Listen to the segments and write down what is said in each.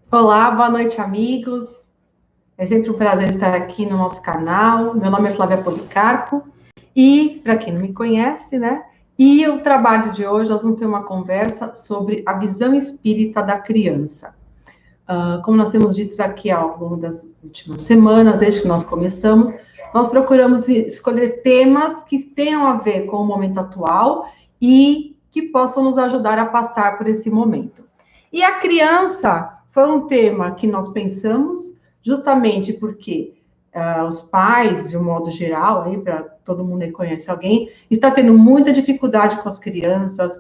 Olá, boa noite, amigos. É sempre um prazer estar aqui no nosso canal. Meu nome é Flávia Policarpo e, para quem não me conhece, né? E o trabalho de hoje, nós vamos ter uma conversa sobre a visão espírita da criança. Como nós temos dito aqui ao longo das últimas semanas, desde que nós começamos, nós procuramos escolher temas que tenham a ver com o momento atual e que possam nos ajudar a passar por esse momento. E a criança foi um tema que nós pensamos justamente porque os pais, de um modo geral, aí para todo mundo que conhece alguém, está tendo muita dificuldade com as crianças,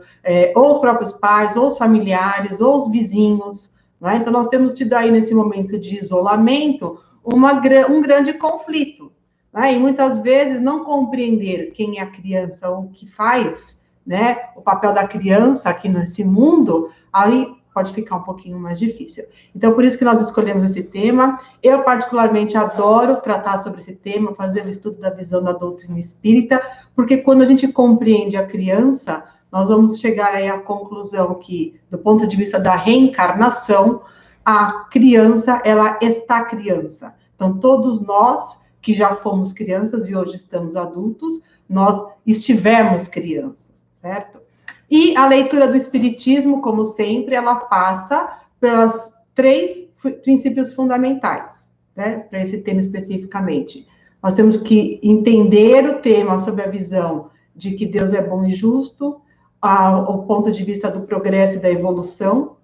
ou os próprios pais, ou os familiares, ou os vizinhos. Né? Então, nós temos tido aí, nesse momento de isolamento, um grande conflito. Né? E muitas vezes não compreender quem é a criança ou o que faz, né, o papel da criança aqui nesse mundo, aí pode ficar um pouquinho mais difícil. Então, por isso que nós escolhemos esse tema. Eu, particularmente, adoro tratar sobre esse tema, fazer o estudo da visão da doutrina espírita, porque quando a gente compreende a criança, nós vamos chegar aí à conclusão que, do ponto de vista da reencarnação, a criança, ela está criança. Então, todos nós que já fomos crianças e hoje estamos adultos, nós estivemos crianças, certo? E a leitura do Espiritismo, como sempre, ela passa pelas três princípios fundamentais, né, para esse tema especificamente. Nós temos que entender o tema sob a visão de que Deus é bom e justo, o ponto de vista do progresso e da evolução,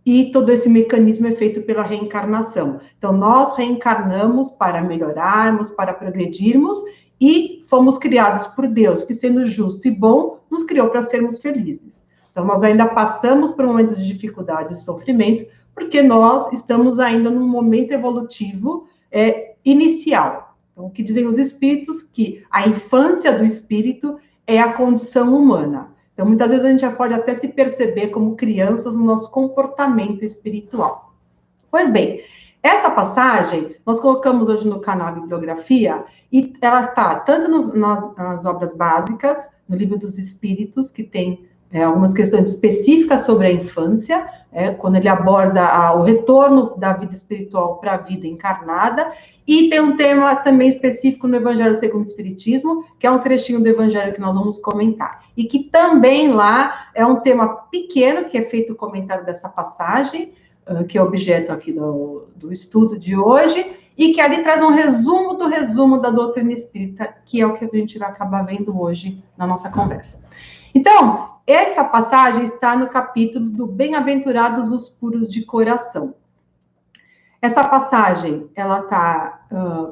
e todo esse mecanismo é feito pela reencarnação. Então, nós reencarnamos para melhorarmos, para progredirmos, e fomos criados por Deus, que sendo justo e bom, nos criou para sermos felizes. Então, nós ainda passamos por momentos de dificuldades e sofrimentos, porque nós estamos ainda num momento evolutivo inicial. Então, o que dizem os espíritos? Que a infância do espírito é a condição humana. Então, muitas vezes a gente já pode até se perceber como crianças no nosso comportamento espiritual. Pois bem, essa passagem nós colocamos hoje no canal Bibliografia e ela está tanto nas obras básicas, no Livro dos Espíritos, que tem algumas questões específicas sobre a infância, quando ele aborda o retorno da vida espiritual para a vida encarnada, e tem um tema também específico no Evangelho segundo o Espiritismo, que é um trechinho do Evangelho que nós vamos comentar, e que também lá é um tema pequeno, que é feito o comentário dessa passagem, que é objeto aqui do estudo de hoje, e que ali traz um resumo do resumo da doutrina espírita, que é o que a gente vai acabar vendo hoje na nossa conversa. Então, essa passagem está no capítulo do Bem-aventurados os puros de coração. Essa passagem, ela está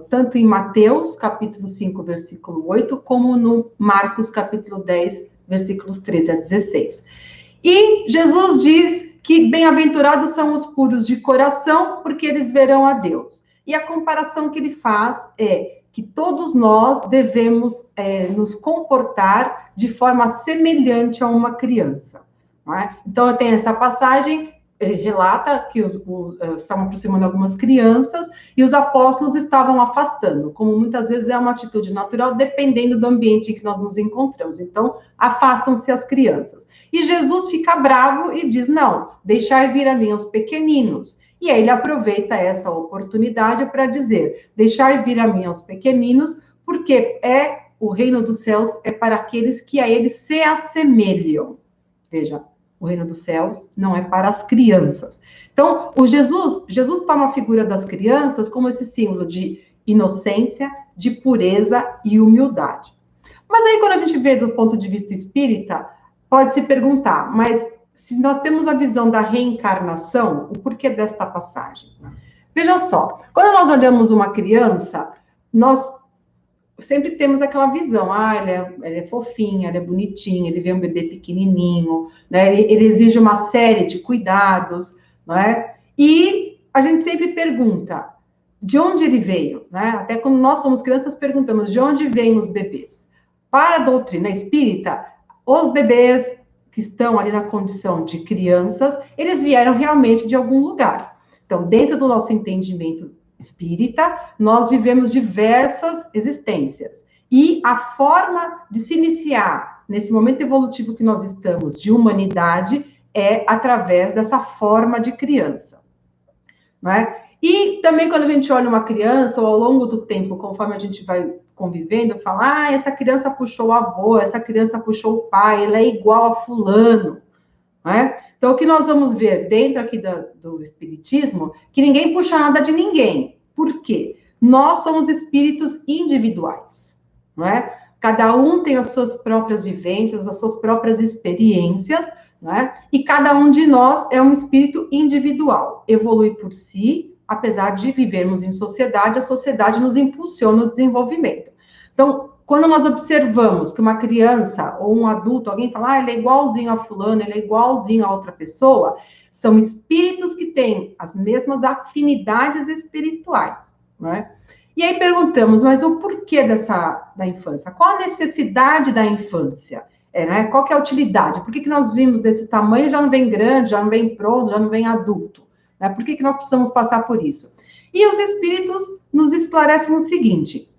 tanto em Mateus, capítulo 5, versículo 8, como no Marcos, capítulo 10, versículos 13 a 16. E Jesus diz que bem-aventurados são os puros de coração, porque eles verão a Deus. E a comparação que ele faz é que todos nós devemos nos comportar de forma semelhante a uma criança. Não é? Então, tem essa passagem, ele relata que estavam aproximando algumas crianças e os apóstolos estavam afastando, como muitas vezes é uma atitude natural, dependendo do ambiente em que nós nos encontramos. Então, afastam-se as crianças. E Jesus fica bravo e diz, não, deixai vir a mim os pequeninos. E aí ele aproveita essa oportunidade para dizer, deixai vir a mim os pequeninos, porque o reino dos céus é para aqueles que a eles se assemelham. Veja, o reino dos céus não é para as crianças. Então, Jesus toma a figura das crianças como esse símbolo de inocência, de pureza e humildade. Mas aí, quando a gente vê do ponto de vista espírita, pode se perguntar, mas se nós temos a visão da reencarnação, o porquê desta passagem? Veja só, quando nós olhamos uma criança, nós sempre temos aquela visão, ele é fofinho, ele é bonitinho, ele vê um bebê pequenininho, né? Ele exige uma série de cuidados, não é? E a gente sempre pergunta, de onde ele veio, né? Até quando nós somos crianças, perguntamos, de onde vêm os bebês? Para a doutrina espírita, os bebês que estão ali na condição de crianças, eles vieram realmente de algum lugar. Então, dentro do nosso entendimento espírita, nós vivemos diversas existências. E a forma de se iniciar nesse momento evolutivo que nós estamos, de humanidade, é através dessa forma de criança. não é? E também quando a gente olha uma criança, ou ao longo do tempo, conforme a gente vai convivendo, fala, essa criança puxou o avô, essa criança puxou o pai, ela é igual a fulano, não é? Então, o que nós vamos ver dentro aqui do Espiritismo, que ninguém puxa nada de ninguém. Por quê? Nós somos espíritos individuais, não é? Cada um tem as suas próprias vivências, as suas próprias experiências, não é? E cada um de nós é um espírito individual, evolui por si, apesar de vivermos em sociedade, a sociedade nos impulsiona o desenvolvimento. Então, quando nós observamos que uma criança ou um adulto, alguém fala, ele é igualzinho a fulano, ele é igualzinho a outra pessoa, são espíritos que têm as mesmas afinidades espirituais, não é? E aí perguntamos, mas o porquê da infância? Qual a necessidade da infância? Né? Qual que é a utilidade? Por que nós vimos desse tamanho já não vem grande, já não vem pronto, já não vem adulto? Né? Por que nós precisamos passar por isso? E os espíritos nos esclarecem o seguinte,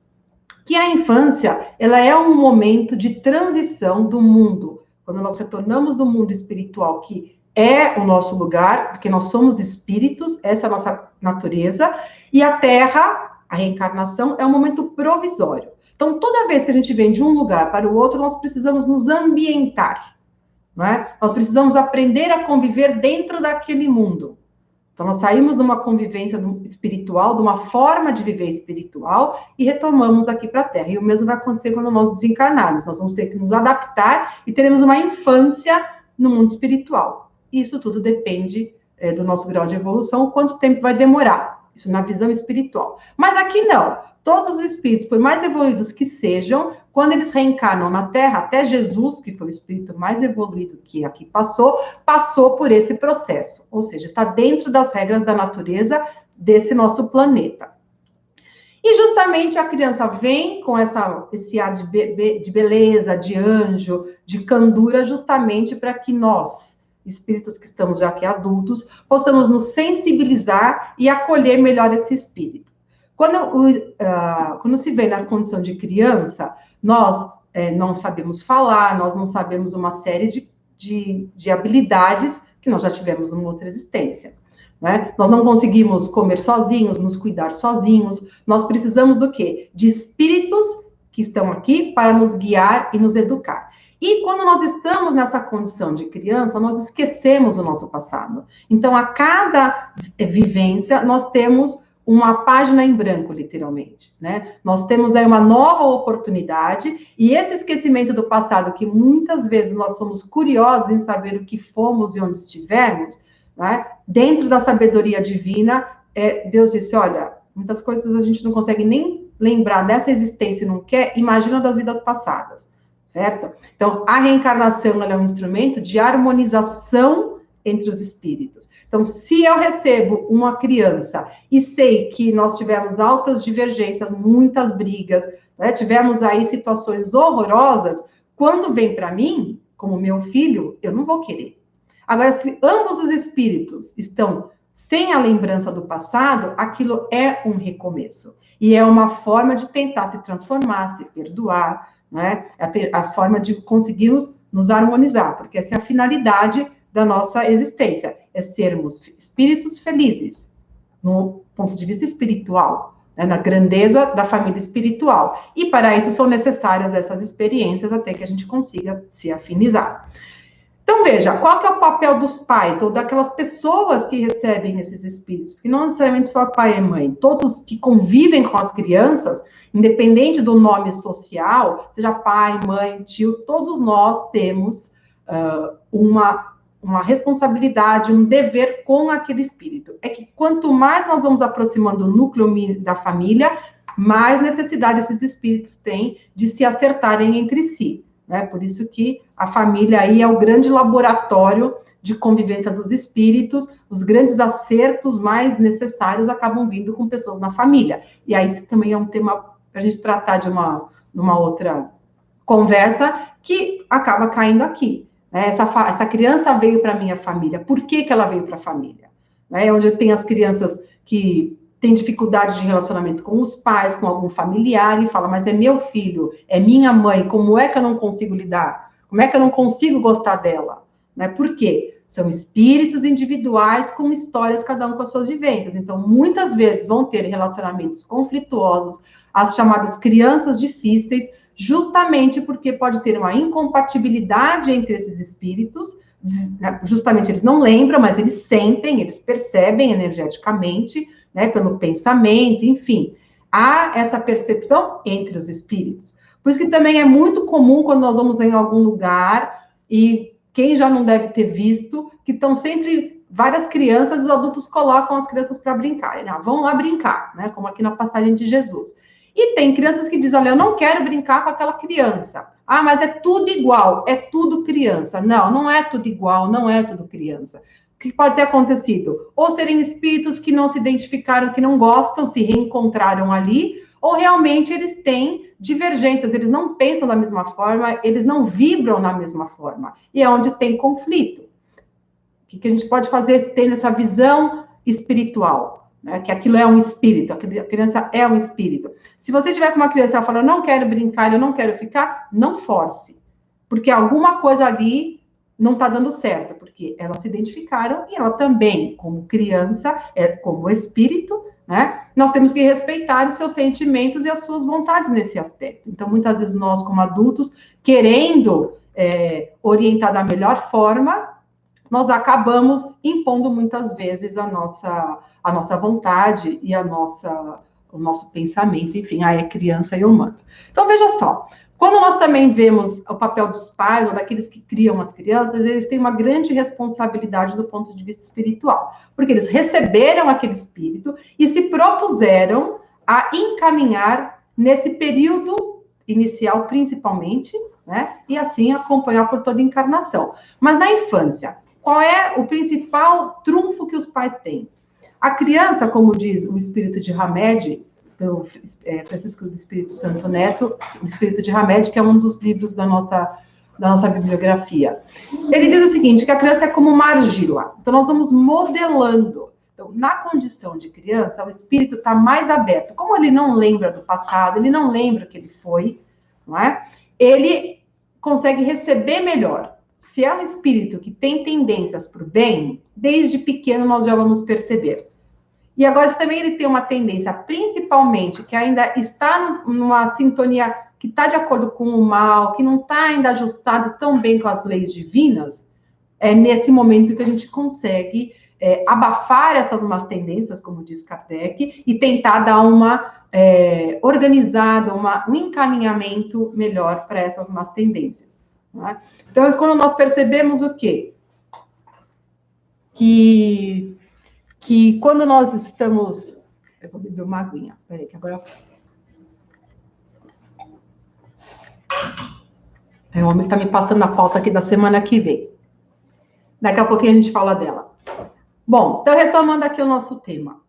que a infância, ela é um momento de transição do mundo. Quando nós retornamos do mundo espiritual, que é o nosso lugar, porque nós somos espíritos, essa é a nossa natureza, e a Terra, a reencarnação, é um momento provisório. Então, toda vez que a gente vem de um lugar para o outro, nós precisamos nos ambientar, não é? Nós precisamos aprender a conviver dentro daquele mundo. Então, nós saímos de uma convivência espiritual, de uma forma de viver espiritual, e retomamos aqui para a Terra. E o mesmo vai acontecer quando nós desencarnarmos. Nós vamos ter que nos adaptar e teremos uma infância no mundo espiritual. Isso tudo depende do nosso grau de evolução, quanto tempo vai demorar. Isso na visão espiritual. Mas aqui não. Todos os espíritos, por mais evoluídos que sejam, quando eles reencarnam na Terra, até Jesus, que foi o espírito mais evoluído que aqui passou por esse processo. Ou seja, está dentro das regras da natureza desse nosso planeta. E justamente a criança vem com esse ar de beleza, de anjo, de candura, justamente para que nós, espíritos que estamos já aqui adultos, possamos nos sensibilizar e acolher melhor esse espírito. Quando se vê na condição de criança, nós não sabemos falar, nós não sabemos uma série de habilidades que nós já tivemos numa outra existência. Né? Nós não conseguimos comer sozinhos, nos cuidar sozinhos. Nós precisamos do quê? De espíritos que estão aqui para nos guiar e nos educar. E quando nós estamos nessa condição de criança, nós esquecemos o nosso passado. Então, a cada vivência, nós temos uma página em branco, literalmente, né? Nós temos aí uma nova oportunidade, e esse esquecimento do passado, que muitas vezes nós somos curiosos em saber o que fomos e onde estivemos, né? Dentro da sabedoria divina, Deus disse, olha, muitas coisas a gente não consegue nem lembrar dessa existência e não quer, imagina das vidas passadas, certo? Então, a reencarnação ela é um instrumento de harmonização entre os espíritos. Então, se eu recebo uma criança e sei que nós tivemos altas divergências, muitas brigas, né, tivemos aí situações horrorosas, quando vem para mim, como meu filho, eu não vou querer. Agora, se ambos os espíritos estão sem a lembrança do passado, aquilo é um recomeço. E é uma forma de tentar se transformar, se perdoar, né? A forma de conseguirmos nos harmonizar, porque essa é a finalidade da nossa existência, é sermos espíritos felizes, no ponto de vista espiritual, né, na grandeza da família espiritual. E para isso são necessárias essas experiências até que a gente consiga se afinizar. Então, veja, qual que é o papel dos pais ou daquelas pessoas que recebem esses espíritos? Porque não necessariamente só pai e mãe, todos que convivem com as crianças, independente do nome social, seja pai, mãe, tio, todos nós temos uma responsabilidade, um dever com aquele espírito. É que quanto mais nós vamos aproximando do núcleo da família, mais necessidade esses espíritos têm de se acertarem entre si. Né? Por isso que a família aí é o grande laboratório de convivência dos espíritos, os grandes acertos mais necessários acabam vindo com pessoas na família. E aí isso também é um tema para a gente tratar de uma outra conversa que acaba caindo aqui. Essa criança veio para a minha família. Por que ela veio para a família? Onde tem as crianças que têm dificuldade de relacionamento com os pais, com algum familiar, e fala, mas é meu filho, é minha mãe, como é que eu não consigo lidar? Como é que eu não consigo gostar dela? Por quê? São espíritos individuais com histórias, cada um com as suas vivências. Então, muitas vezes vão ter relacionamentos conflituosos, as chamadas crianças difíceis, justamente porque pode ter uma incompatibilidade entre esses espíritos. Justamente eles não lembram, mas eles sentem, eles percebem energeticamente, né, pelo pensamento, enfim. Há essa percepção entre os espíritos. Por isso que também é muito comum quando nós vamos em algum lugar, e quem já não deve ter visto, que estão sempre várias crianças, e os adultos colocam as crianças para brincarem, né? Vão lá brincar, né? Como aqui na passagem de Jesus. E tem crianças que dizem, olha, eu não quero brincar com aquela criança. Ah, mas é tudo igual, é tudo criança. Não, não é tudo igual, não é tudo criança. O que pode ter acontecido? Ou serem espíritos que não se identificaram, que não gostam, se reencontraram ali, ou realmente eles têm divergências, eles não pensam da mesma forma, eles não vibram na mesma forma. E é onde tem conflito. O que a gente pode fazer tendo essa visão espiritual? Né, que aquilo é um espírito, a criança é um espírito. Se você tiver com uma criança e ela fala, eu não quero brincar, eu não quero ficar, não force. Porque alguma coisa ali não está dando certo, porque elas se identificaram e ela também, como criança, como espírito, né? Nós temos que respeitar os seus sentimentos e as suas vontades nesse aspecto. Então, muitas vezes nós, como adultos, querendo orientar da melhor forma, nós acabamos impondo muitas vezes a nossa vontade e o nosso pensamento, enfim, aí é criança e eu mando. Então, veja só, quando nós também vemos o papel dos pais ou daqueles que criam as crianças, eles têm uma grande responsabilidade do ponto de vista espiritual, porque eles receberam aquele espírito e se propuseram a encaminhar nesse período inicial, principalmente, né, e assim acompanhar por toda a encarnação. Mas na infância, qual é o principal trunfo que os pais têm? A criança, como diz o Espírito de Hamed, pelo Francisco do Espírito Santo Neto, o Espírito de Hamed, que é um dos livros da nossa bibliografia. Ele diz o seguinte, que a criança é como uma argila. Então, nós vamos modelando. Então, na condição de criança, o espírito está mais aberto. Como ele não lembra do passado, ele não lembra o que ele foi, não é? Ele consegue receber melhor. Se é um espírito que tem tendências para o bem, desde pequeno nós já vamos perceber. E agora, se também ele tem uma tendência, principalmente, que ainda está numa sintonia que está de acordo com o mal, que não está ainda ajustado tão bem com as leis divinas, é nesse momento que a gente consegue abafar essas más tendências, como diz Kardec, e tentar dar uma organizada, um encaminhamento melhor para essas más tendências. Né? Então, quando nós percebemos o quê? Que quando nós estamos... Eu vou beber uma aguinha. Peraí, que agora... O homem está me passando a pauta aqui da semana que vem. Daqui a pouquinho a gente fala dela. Bom, então retomando aqui o nosso tema.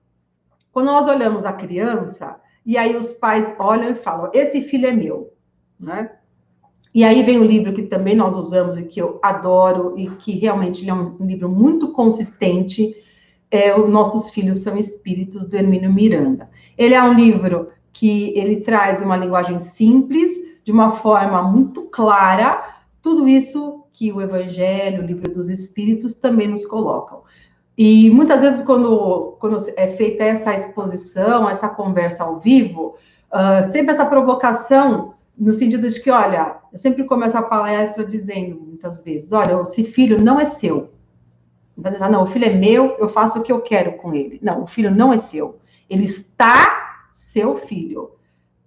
Quando nós olhamos a criança, e aí os pais olham e falam, esse filho é meu, né? E aí vem o livro que também nós usamos e que eu adoro, e que realmente ele é um livro muito consistente, Os Nossos Filhos São Espíritos, do Hermínio Miranda. Ele é um livro que ele traz uma linguagem simples, de uma forma muito clara, tudo isso que o Evangelho, o Livro dos Espíritos, também nos colocam. E muitas vezes, quando é feita essa exposição, essa conversa ao vivo, sempre essa provocação, no sentido de que, olha, eu sempre começo a palestra dizendo, muitas vezes, olha, esse filho não é seu. Mas não, o filho é meu, eu faço o que eu quero com ele. Não, o filho não é seu. Ele está seu filho.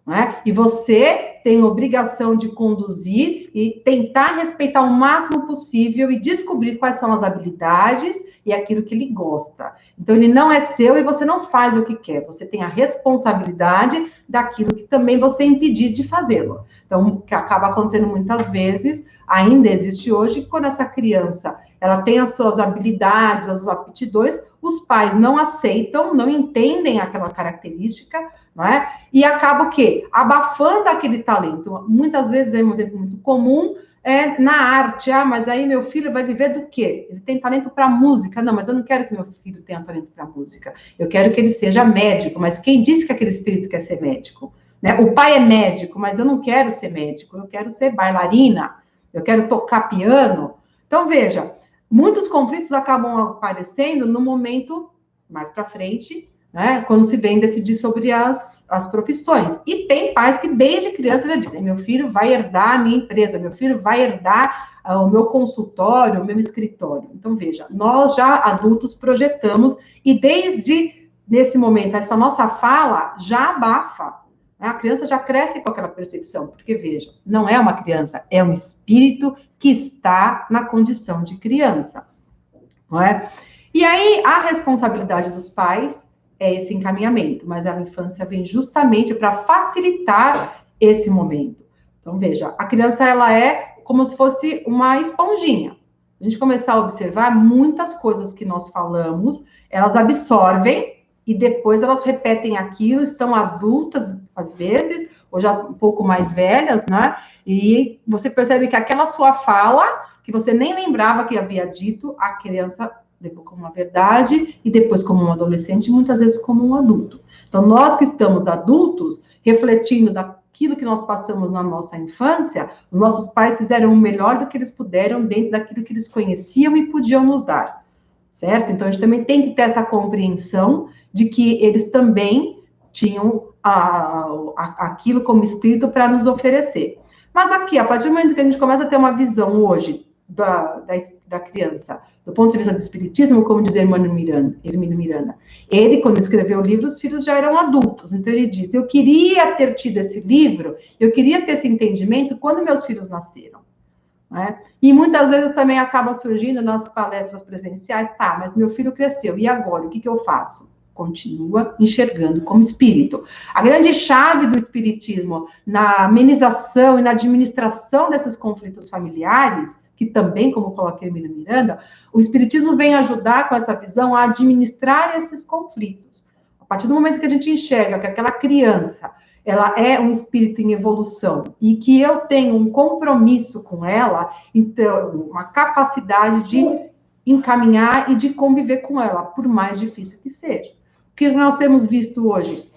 Né? E você tem obrigação de conduzir e tentar respeitar o máximo possível e descobrir quais são as habilidades e aquilo que ele gosta. Então, ele não é seu e você não faz o que quer. Você tem a responsabilidade daquilo que também você é impedido de fazê-lo. Então, o que acaba acontecendo muitas vezes, ainda existe hoje, quando essa criança ela tem as suas habilidades, as suas aptidões, os pais não aceitam, não entendem aquela característica, não é? E acaba o quê? Abafando aquele talento. Muitas vezes é um exemplo muito comum na arte. Ah, mas aí meu filho vai viver do quê? Ele tem talento para música. Não, mas eu não quero que meu filho tenha talento para música. Eu quero que ele seja médico. Mas quem disse que aquele espírito quer ser médico? Né? O pai é médico, mas eu não quero ser médico. Eu quero ser bailarina. Eu quero tocar piano. Então, veja, muitos conflitos acabam aparecendo no momento mais para frente, né, quando se vem decidir sobre as profissões. E tem pais que desde criança já dizem, meu filho vai herdar a minha empresa, meu filho vai herdar o meu consultório, o meu escritório. Então, veja, nós já adultos projetamos, e desde nesse momento, essa nossa fala já abafa. A criança já cresce com aquela percepção, porque, veja, não é uma criança, é um espírito que está na condição de criança, não é? E aí, a responsabilidade dos pais é esse encaminhamento, mas a infância vem justamente para facilitar esse momento. Então, veja, a criança, ela é como se fosse uma esponjinha. A gente começar a observar muitas coisas que nós falamos, elas absorvem e depois elas repetem aquilo, estão adultas, às vezes, ou já um pouco mais velhas, né? E você percebe que aquela sua fala, que você nem lembrava que havia dito, a criança levou como uma verdade, e depois como um adolescente, e muitas vezes como um adulto. Então, nós que estamos adultos, refletindo daquilo que nós passamos na nossa infância, os nossos pais fizeram o melhor do que eles puderam, dentro daquilo que eles conheciam e podiam nos dar, certo? Então, a gente também tem que ter essa compreensão de que eles também tinham aquilo como espírito para nos oferecer. Mas aqui, a partir do momento que a gente começa a ter uma visão hoje da criança, do ponto de vista do espiritismo, como diz Hermínio Miranda, ele, quando escreveu o livro, os filhos já eram adultos, então ele diz, eu queria ter tido esse livro, eu queria ter esse entendimento quando meus filhos nasceram, né? E muitas vezes também acaba surgindo nas palestras presenciais, tá, mas meu filho cresceu, e agora, o que eu faço? Continua enxergando como espírito. A grande chave do espiritismo na amenização e na administração desses conflitos familiares, que também, como coloquei Hermínio Miranda, o espiritismo vem ajudar com essa visão a administrar esses conflitos. A partir do momento que a gente enxerga que aquela criança, ela é um espírito em evolução e que eu tenho um compromisso com ela, então, uma capacidade de encaminhar e de conviver com ela, por mais difícil que seja. O que nós temos visto hoje?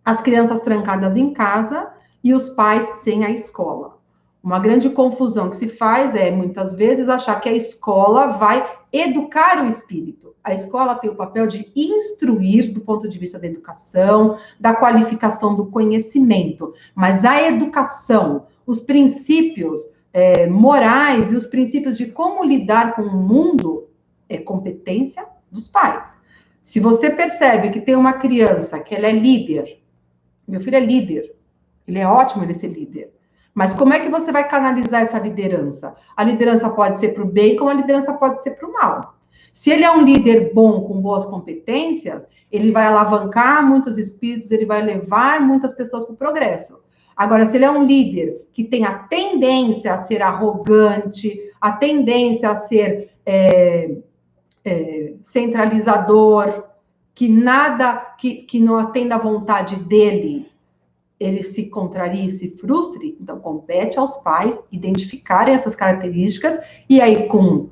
As crianças trancadas em casa e os pais sem a escola. Uma grande confusão que se faz é, muitas vezes, achar que a escola vai educar o espírito. A escola tem o papel de instruir do ponto de vista da educação, da qualificação do conhecimento, mas a educação, os princípios morais e os princípios de como lidar com o mundo é competência dos pais. Se você percebe que tem uma criança que ela é líder, meu filho é líder, ele é ótimo ele ser líder, mas como é que você vai canalizar essa liderança? A liderança pode ser para o bem, como a liderança pode ser para o mal. Se ele é um líder bom, com boas competências, ele vai alavancar muitos espíritos, ele vai levar muitas pessoas para o progresso. Agora, se ele é um líder que tem a tendência a ser arrogante, a tendência a ser centralizador, que nada, que não atenda à vontade dele, ele se contrarie, se frustre, então compete aos pais identificarem essas características, e aí com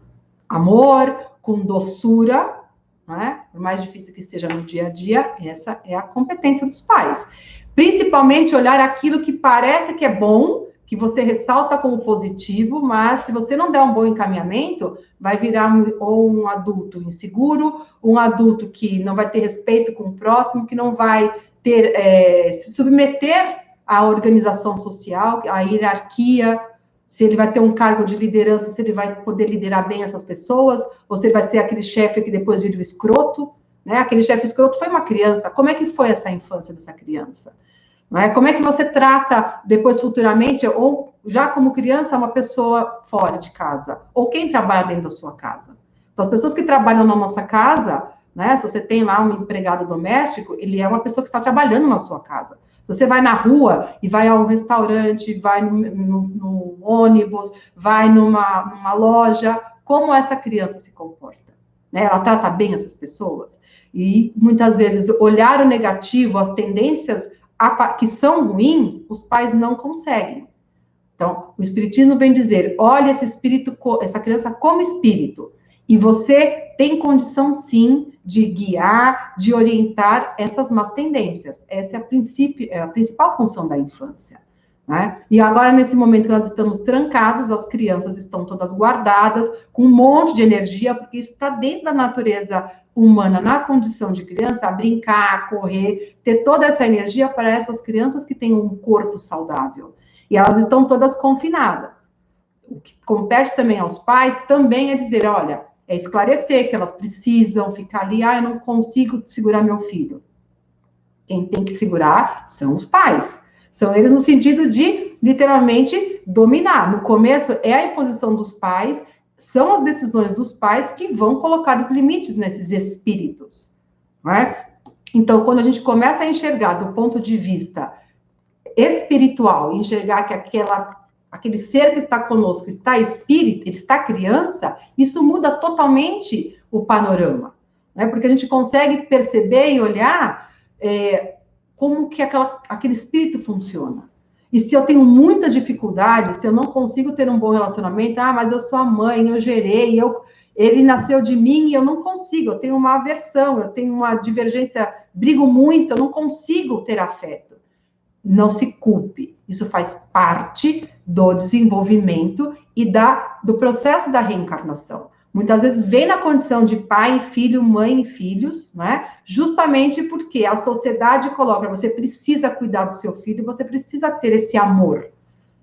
amor, com doçura, né? Por mais difícil que seja no dia a dia, essa é a competência dos pais. Principalmente olhar aquilo que parece que é bom, que você ressalta como positivo, mas se você não der um bom encaminhamento, vai virar ou um adulto inseguro, um adulto que não vai ter respeito com o próximo, que não vai se submeter à organização social, à hierarquia, se ele vai ter um cargo de liderança, se ele vai poder liderar bem essas pessoas, ou se ele vai ser aquele chefe que depois vira o escroto, né? Aquele chefe escroto foi uma criança. Como é que foi essa infância dessa criança? Não é? Como é que você trata depois futuramente, ou já como criança, uma pessoa fora de casa, ou quem trabalha dentro da sua casa? Então, as pessoas que trabalham na nossa casa, né, se você tem lá um empregado doméstico, ele é uma pessoa que está trabalhando na sua casa. Se você vai na rua e vai a um restaurante, vai no ônibus, vai numa loja, como essa criança se comporta? Né? Ela trata bem essas pessoas? E muitas vezes olhar o negativo, as tendências que são ruins, os pais não conseguem. Então, o espiritismo vem dizer, olha esse espírito, essa criança como espírito, e você tem condição, sim, de guiar, de orientar essas más tendências. Essa é a principal função da infância. né? E agora, nesse momento que nós estamos trancados, as crianças estão todas guardadas, com um monte de energia, porque isso está dentro da natureza humana, na condição de criança, a brincar, a correr, ter toda essa energia para essas crianças que têm um corpo saudável. E elas estão todas confinadas. O que compete também aos pais também é dizer, olha, é esclarecer que elas precisam ficar ali, eu não consigo segurar meu filho. Quem tem que segurar são os pais. São eles no sentido de, literalmente, dominar. No começo, é a imposição dos pais, são as decisões dos pais que vão colocar os limites nesses espíritos. Não é? Então, quando a gente começa a enxergar do ponto de vista espiritual, enxergar que aquele ser que está conosco está espírito, ele está criança, isso muda totalmente o panorama. Né? Porque a gente consegue perceber e olhar como que aquele espírito funciona. E se eu tenho muita dificuldade, se eu não consigo ter um bom relacionamento, mas eu sou a mãe, eu gerei, ele nasceu de mim e eu não consigo, eu tenho uma aversão, eu tenho uma divergência, brigo muito, eu não consigo ter afeto. Não se culpe, isso faz parte do desenvolvimento e do processo da reencarnação. Muitas vezes vem na condição de pai e filho, mãe e filhos, né? Justamente porque a sociedade coloca, você precisa cuidar do seu filho, você precisa ter esse amor.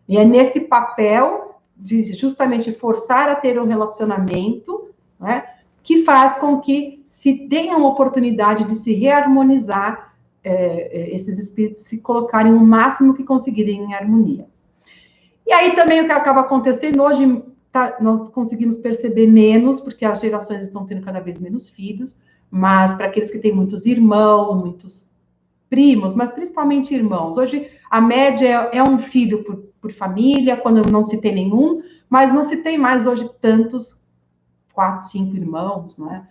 E é nesse papel de justamente forçar a ter um relacionamento, né? Que faz com que se tenha uma oportunidade de se reharmonizar, esses espíritos se colocarem o máximo que conseguirem em harmonia. E aí também o que acaba acontecendo hoje, nós conseguimos perceber menos, porque as gerações estão tendo cada vez menos filhos, mas para aqueles que têm muitos irmãos, muitos primos, mas principalmente irmãos. Hoje a média é um filho por família, quando não se tem nenhum, mas não se tem mais hoje tantos, 4, 5 irmãos, né?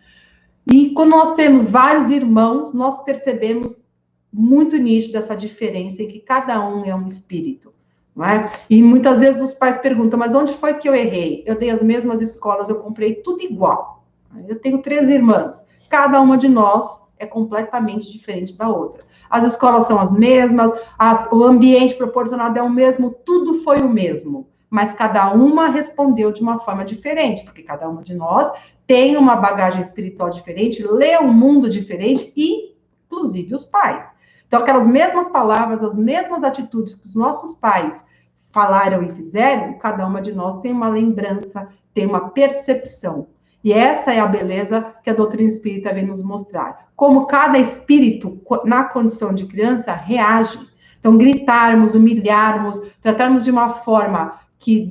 E quando nós temos vários irmãos, nós percebemos muito nítido essa diferença em que cada um é um espírito. Não é? E muitas vezes os pais perguntam, mas onde foi que eu errei? Eu dei as mesmas escolas, eu comprei tudo igual. Eu tenho 3 irmãs, cada uma de nós é completamente diferente da outra. As escolas são as mesmas, o ambiente proporcionado é o mesmo, tudo foi o mesmo, mas cada uma respondeu de uma forma diferente, porque cada uma de nós tem uma bagagem espiritual diferente, lê um mundo diferente, e inclusive os pais. Então, aquelas mesmas palavras, as mesmas atitudes que os nossos pais falaram e fizeram, cada uma de nós tem uma lembrança, tem uma percepção. E essa é a beleza que a doutrina espírita vem nos mostrar. Como cada espírito, na condição de criança, reage. Então, gritarmos, humilharmos, tratarmos de uma forma que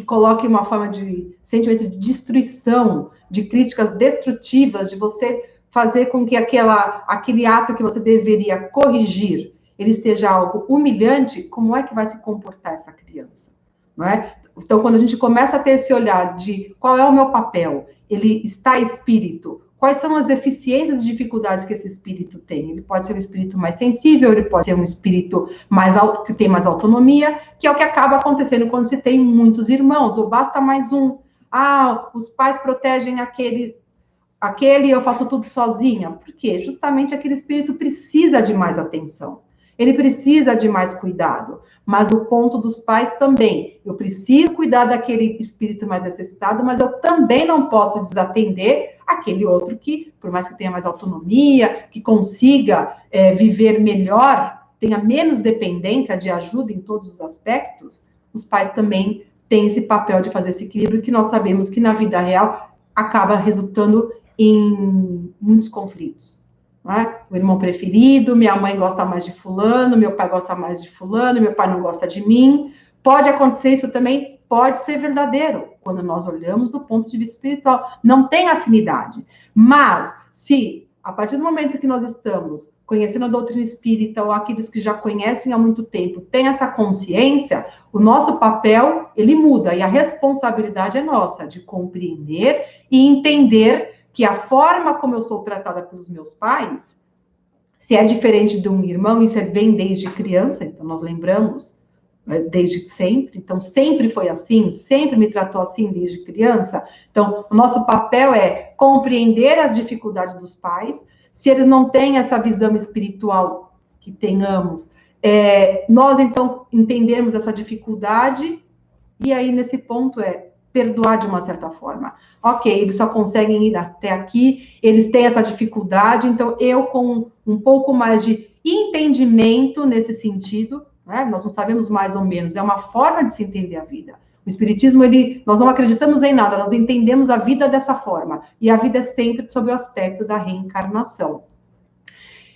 coloque uma forma de sentimento de destruição, de críticas destrutivas, de você fazer com que aquele ato que você deveria corrigir, ele seja algo humilhante, como é que vai se comportar essa criança? Não é? Então, quando a gente começa a ter esse olhar de qual é o meu papel, ele está espírito, quais são as deficiências e dificuldades que esse espírito tem? Ele pode ser um espírito mais sensível, ele pode ser um espírito que tem mais autonomia, que é o que acaba acontecendo quando se tem muitos irmãos, ou basta mais um. Os pais protegem aquele eu faço tudo sozinha. Por quê? Justamente aquele espírito precisa de mais atenção. Ele precisa de mais cuidado. Mas o ponto dos pais também. Eu preciso cuidar daquele espírito mais necessitado, mas eu também não posso desatender aquele outro que, por mais que tenha mais autonomia, que consiga viver melhor, tenha menos dependência de ajuda em todos os aspectos, os pais também têm esse papel de fazer esse equilíbrio, que nós sabemos que na vida real acaba resultando em muitos conflitos. Não é? O irmão preferido, minha mãe gosta mais de fulano, meu pai gosta mais de fulano, meu pai não gosta de mim. Pode acontecer isso também, pode ser verdadeiro, quando nós olhamos do ponto de vista espiritual. Não tem afinidade. Mas, se, a partir do momento que nós estamos conhecendo a doutrina espírita, ou aqueles que já conhecem há muito tempo, têm essa consciência, o nosso papel, ele muda, e a responsabilidade é nossa, de compreender e entender que a forma como eu sou tratada pelos meus pais, se é diferente de um irmão, isso vem desde criança, então nós lembramos, desde sempre, então sempre foi assim, sempre me tratou assim desde criança. Então, o nosso papel é compreender as dificuldades dos pais, se eles não têm essa visão espiritual que tenhamos, Nós, então, entendermos essa dificuldade, e aí, nesse ponto, perdoar de uma certa forma. Ok, eles só conseguem ir até aqui, eles têm essa dificuldade, então eu, com um pouco mais de entendimento nesse sentido, né, nós não sabemos mais ou menos, é uma forma de se entender a vida. O Espiritismo, nós não acreditamos em nada, nós entendemos a vida dessa forma, e a vida é sempre sob o aspecto da reencarnação.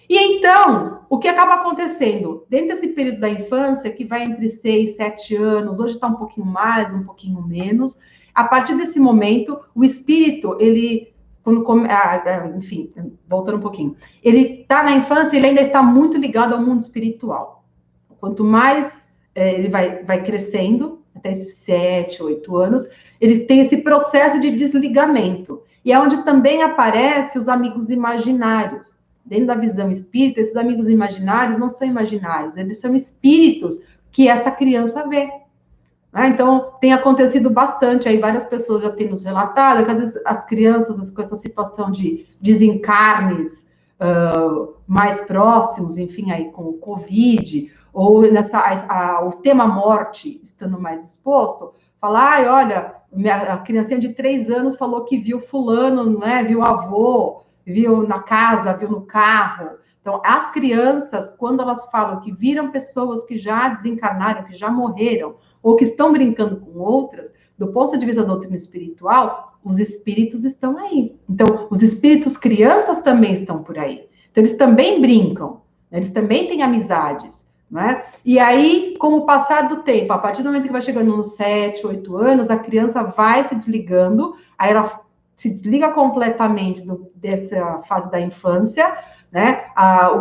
E então, o que acaba acontecendo? Dentro desse período da infância, que vai entre 6 e 7 anos, hoje está um pouquinho mais, um pouquinho menos, a partir desse momento, o espírito, enfim, voltando um pouquinho, ele está na infância, ele ainda está muito ligado ao mundo espiritual. Quanto mais ele vai crescendo, até esses 7, 8 anos, ele tem esse processo de desligamento. E é onde também aparecem os amigos imaginários. Dentro da visão espírita, esses amigos imaginários não são imaginários, eles são espíritos que essa criança vê. Então, tem acontecido bastante, aí várias pessoas já têm nos relatado, que às vezes as crianças com essa situação de desencarnes mais próximos, enfim, aí com o Covid, ou o tema morte estando mais exposto, falar, olha, a criancinha de 3 anos falou que viu fulano, né, viu o avô, viu na casa, viu no carro. Então, as crianças, quando elas falam que viram pessoas que já desencarnaram, que já morreram, ou que estão brincando com outras, do ponto de vista da doutrina espiritual, os espíritos estão aí. Então, os espíritos crianças também estão por aí. Então, eles também brincam, né? Eles também têm amizades, né? E aí, com o passar do tempo, a partir do momento que vai chegando nos 7, 8 anos, a criança vai se desligando, aí ela se desliga completamente dessa fase da infância, né?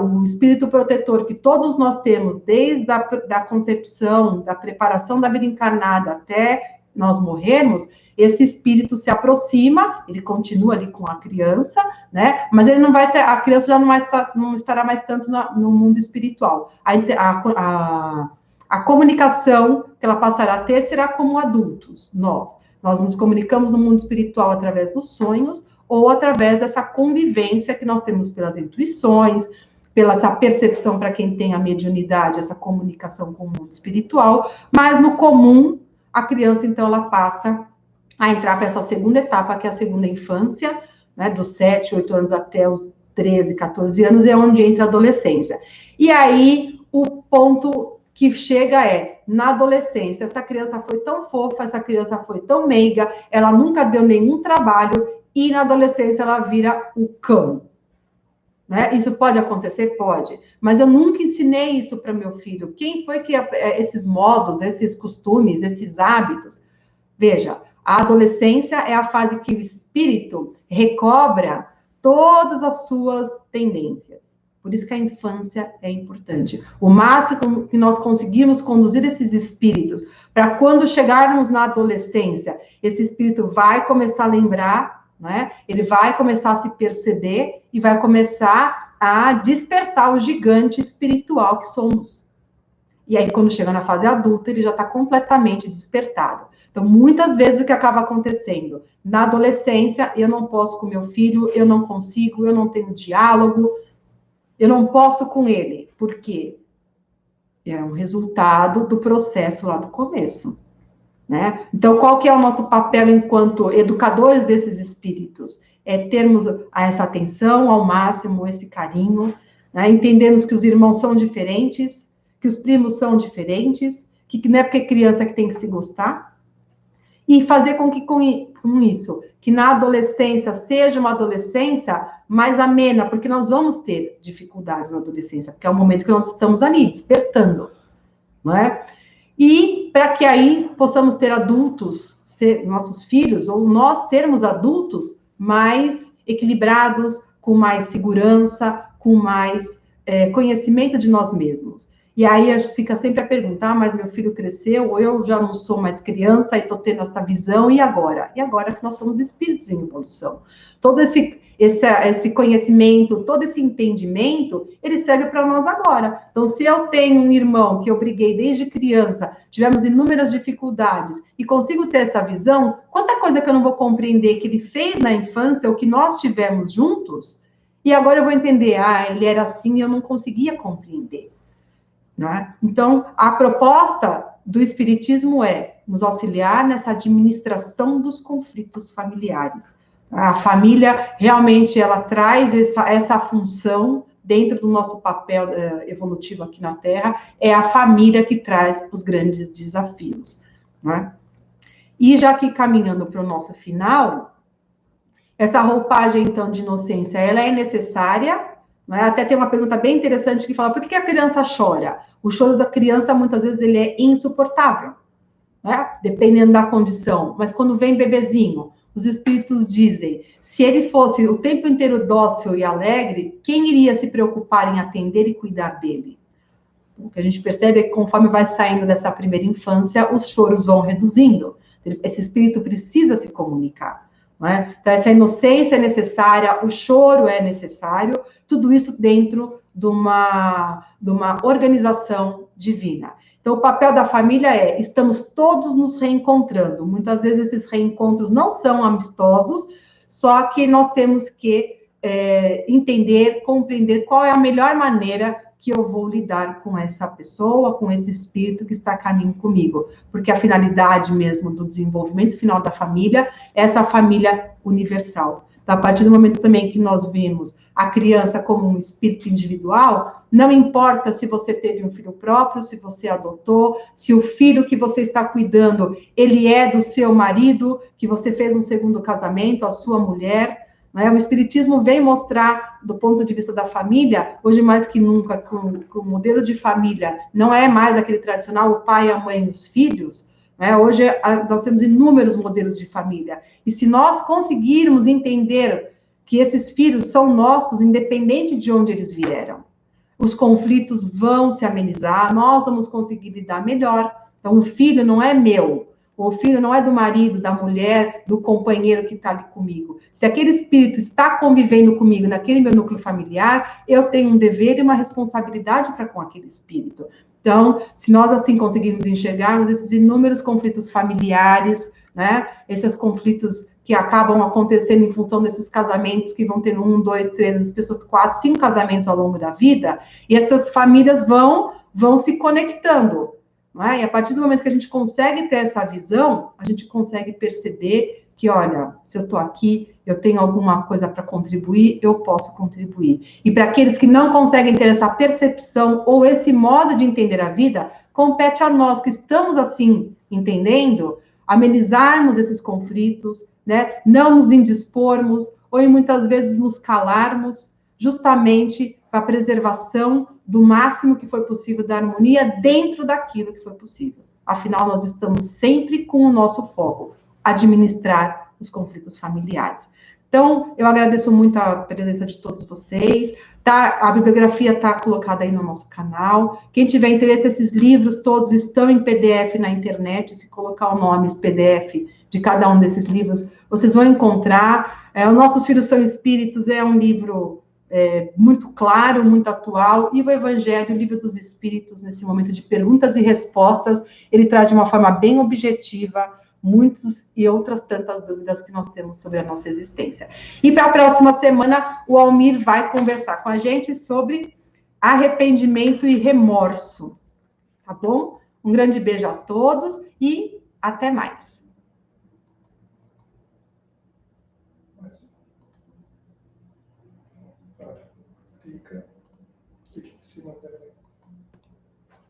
O espírito protetor que todos nós temos, desde a concepção, da preparação da vida encarnada até nós morrermos, esse espírito se aproxima, ele continua ali com a criança, né? Mas ele não vai ter, a criança já não estará mais tanto no mundo espiritual. A comunicação que ela passará a ter será como adultos, Nós nos comunicamos no mundo espiritual através dos sonhos ou através dessa convivência que nós temos pelas intuições, pela essa percepção para quem tem a mediunidade, essa comunicação com o mundo espiritual, mas no comum, a criança, então, ela passa a entrar para essa segunda etapa, que é a segunda infância, né, dos 7, 8 anos até os 13, 14 anos, é onde entra a adolescência. E aí, o ponto que chega na adolescência, essa criança foi tão fofa, essa criança foi tão meiga, ela nunca deu nenhum trabalho, e na adolescência ela vira o cão. Né? Isso pode acontecer? Pode. Mas eu nunca ensinei isso para meu filho. Quem foi que esses modos, esses costumes, esses hábitos? Veja, a adolescência é a fase que o espírito recobra todas as suas tendências. Por isso que a infância é importante. O máximo que nós conseguirmos conduzir esses espíritos para quando chegarmos na adolescência, esse espírito vai começar a lembrar, né? Ele vai começar a se perceber e vai começar a despertar o gigante espiritual que somos. E aí, quando chega na fase adulta, ele já está completamente despertado. Então, muitas vezes o que acaba acontecendo? Na adolescência, eu não posso com meu filho, eu não consigo, eu não tenho diálogo, eu não posso com ele. Por quê? É um resultado do processo lá do começo. Né? Então, qual que é o nosso papel enquanto educadores desses espíritos? É termos essa atenção ao máximo, esse carinho, né? Entendermos que os irmãos são diferentes, que os primos são diferentes, que não é porque é criança que tem que se gostar, e fazer com que com isso, que na adolescência seja uma adolescência mais amena, porque nós vamos ter dificuldades na adolescência, porque é o momento que nós estamos ali, despertando, não é? E para que aí possamos ter adultos, nossos filhos, ou nós sermos adultos mais equilibrados, com mais segurança, com mais conhecimento de nós mesmos. E aí fica sempre a perguntar, mas meu filho cresceu, ou eu já não sou mais criança e estou tendo essa visão, e agora? E agora que nós somos espíritos em evolução. Todo esse conhecimento, todo esse entendimento, ele serve para nós agora. Então, se eu tenho um irmão que eu briguei desde criança, tivemos inúmeras dificuldades, e consigo ter essa visão, quanta coisa que eu não vou compreender que ele fez na infância, ou que nós tivemos juntos, e agora eu vou entender, ele era assim e eu não conseguia compreender. né? Então, a proposta do Espiritismo é nos auxiliar nessa administração dos conflitos familiares. A família, realmente, ela traz essa função dentro do nosso papel evolutivo aqui na Terra, é a família que traz os grandes desafios, né? E já que caminhando para o nosso final, essa roupagem, então, de inocência, ela é necessária, né? Até tem uma pergunta bem interessante que fala, por que a criança chora? O choro da criança, muitas vezes, ele é insuportável, né? Dependendo da condição. Mas quando vem bebezinho, os espíritos dizem, se ele fosse o tempo inteiro dócil e alegre, quem iria se preocupar em atender e cuidar dele? O que a gente percebe é que conforme vai saindo dessa primeira infância, os choros vão reduzindo. Esse espírito precisa se comunicar, não é? Então, essa inocência é necessária, o choro é necessário, tudo isso dentro de uma organização divina. Então, o papel da família é, estamos todos nos reencontrando. Muitas vezes esses reencontros não são amistosos, só que nós temos que entender, compreender qual é a melhor maneira que eu vou lidar com essa pessoa, com esse espírito que está a caminho comigo. Porque a finalidade mesmo do desenvolvimento final da família é essa família universal. Então, a partir do momento também que nós vimos a criança como um espírito individual, não importa se você teve um filho próprio, se você adotou, se o filho que você está cuidando, ele é do seu marido, que você fez um segundo casamento, a sua mulher. O Espiritismo vem mostrar, do ponto de vista da família, hoje mais que nunca, que o modelo de família não é mais aquele tradicional, o pai, a mãe e os filhos. Hoje nós temos inúmeros modelos de família. E se nós conseguirmos entender que esses filhos são nossos, independente de onde eles vieram, os conflitos vão se amenizar, nós vamos conseguir lidar melhor. Então, o filho não é meu, o filho não é do marido, da mulher, do companheiro que está ali comigo. Se aquele espírito está convivendo comigo naquele meu núcleo familiar, eu tenho um dever e uma responsabilidade para com aquele espírito. Então, se nós assim conseguirmos enxergarmos esses inúmeros conflitos familiares, né, esses conflitos que acabam acontecendo em função desses casamentos que vão ter 1, 2, 3, as pessoas 4, 5 casamentos ao longo da vida, e essas famílias vão se conectando. E a partir do momento que a gente consegue ter essa visão, a gente consegue perceber que, olha, se eu estou aqui, eu tenho alguma coisa para contribuir, eu posso contribuir. E para aqueles que não conseguem ter essa percepção ou esse modo de entender a vida, compete a nós que estamos assim entendendo, amenizarmos esses conflitos, né? Não nos indispormos, ou muitas vezes nos calarmos, justamente para a preservação do máximo que foi possível da harmonia dentro daquilo que foi possível. Afinal, nós estamos sempre com o nosso foco, administrar os conflitos familiares. Então, eu agradeço muito a presença de todos vocês. Tá, a bibliografia está colocada aí no nosso canal. Quem tiver interesse, esses livros todos estão em PDF na internet. Se colocar o nome PDF de cada um desses livros, vocês vão encontrar. Os Nossos Filhos São Espíritos é um livro muito claro, muito atual, e o Evangelho, o Livro dos Espíritos, nesse momento de perguntas e respostas, ele traz de uma forma bem objetiva muitas e outras tantas dúvidas que nós temos sobre a nossa existência. E para a próxima semana, o Almir vai conversar com a gente sobre arrependimento e remorso, tá bom? Um grande beijo a todos e até mais. Fica em cima da